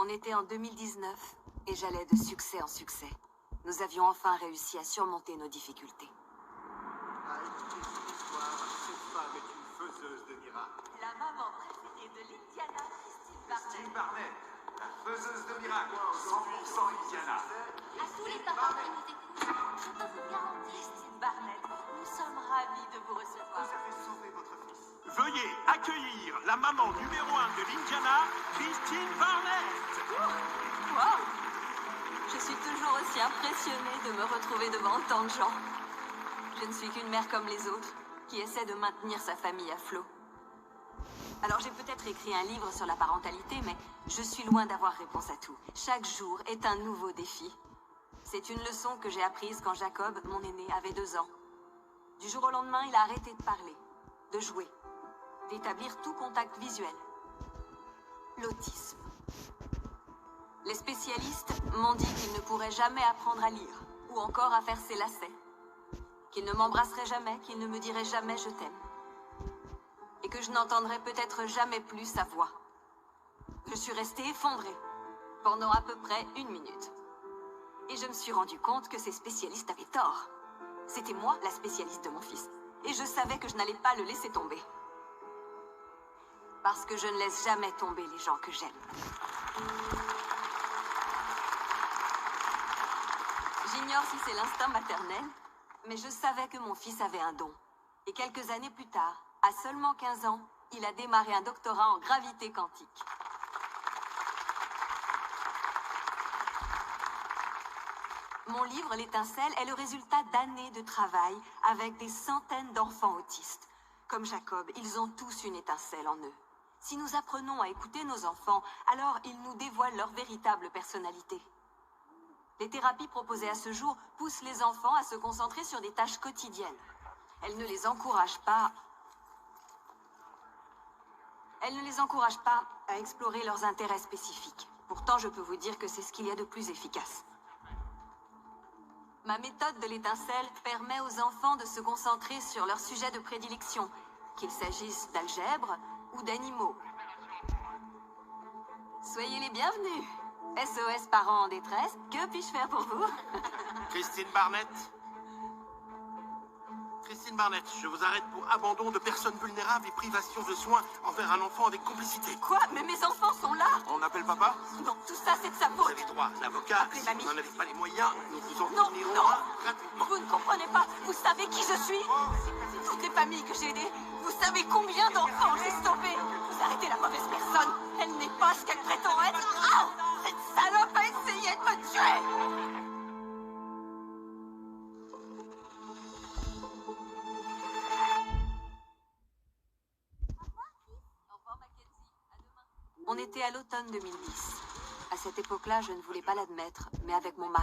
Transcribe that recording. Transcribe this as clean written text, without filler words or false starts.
On était en 2019 et j'allais de succès en succès. Nous avions enfin réussi à surmonter nos difficultés. À écouter cette histoire, cette femme est une faiseuse de miracles. La maman préférée de l'Indiana, Christine Christine Barnett. Barnett, la faiseuse de miracles, 100% Indiana. À tous les parents qui nous écoutent, je peux vous garantir, Christine Barnett, nous sommes ravis de vous recevoir. Vous avez sauvé votre fils. Veuillez accueillir la maman numéro 1 de l'Indiana, Christine Barnett. Wow! Je suis toujours aussi impressionnée de me retrouver devant autant de gens. Je ne suis qu'une mère comme les autres, qui essaie de maintenir sa famille à flot. Alors j'ai peut-être écrit un livre sur la parentalité, mais je suis loin d'avoir réponse à tout. Chaque jour est un nouveau défi. C'est une leçon que j'ai apprise quand Jacob, mon aîné, avait 2 ans. Du jour au lendemain, il a arrêté de parler, de jouer, d'établir tout contact visuel. L'autisme. Les spécialistes m'ont dit qu'il ne pourrait jamais apprendre à lire, ou encore à faire ses lacets. Qu'il ne m'embrasserait jamais, qu'il ne me dirait jamais je t'aime. Et que je n'entendrais peut-être jamais plus sa voix. Je suis restée effondrée pendant à peu près 1 minute. Et je me suis rendu compte que ces spécialistes avaient tort. C'était moi la spécialiste de mon fils. Et je savais que je n'allais pas le laisser tomber. Parce que je ne laisse jamais tomber les gens que j'aime. J'ignore si c'est l'instinct maternel, mais je savais que mon fils avait un don. Et quelques années plus tard, à seulement 15 ans, il a démarré un doctorat en gravité quantique. Mon livre, L'étincelle, est le résultat d'années de travail avec des centaines d'enfants autistes. Comme Jacob, ils ont tous une étincelle en eux. Si nous apprenons à écouter nos enfants, alors ils nous dévoilent leur véritable personnalité. Les thérapies proposées à ce jour poussent les enfants à se concentrer sur des tâches quotidiennes. Elles ne les encouragent pas à explorer leurs intérêts spécifiques. Pourtant, je peux vous dire que c'est ce qu'il y a de plus efficace. Ma méthode de l'étincelle permet aux enfants de se concentrer sur leur sujet de prédilection, qu'il s'agisse d'algèbre ou d'animaux. Soyez les bienvenus. SOS parents en détresse, que puis-je faire pour vous? Christine Barnett. Christine Barnett, je vous arrête pour abandon de personnes vulnérables et privation de soins envers un enfant avec complicité. Quoi? Mais mes enfants sont là! On appelle papa? Non, tout ça c'est de sa Vous faute! avez droit à un avocat. Appelez Si mamie. vous n'en avez pas les moyens, nous vous en Non, fournirons non. un gratuitement. Vous ne comprenez pas, vous savez qui je suis? Toutes les familles que j'ai aidées, vous savez combien d'enfants j'ai sauvés? Vous arrêtez la mauvaise personne, elle n'est pas ce qu'elle prétend être. Ah! Cette salope a essayé de me tuer! On était à l'automne 2010. À cette époque-là, je ne voulais pas l'admettre, mais avec mon mari.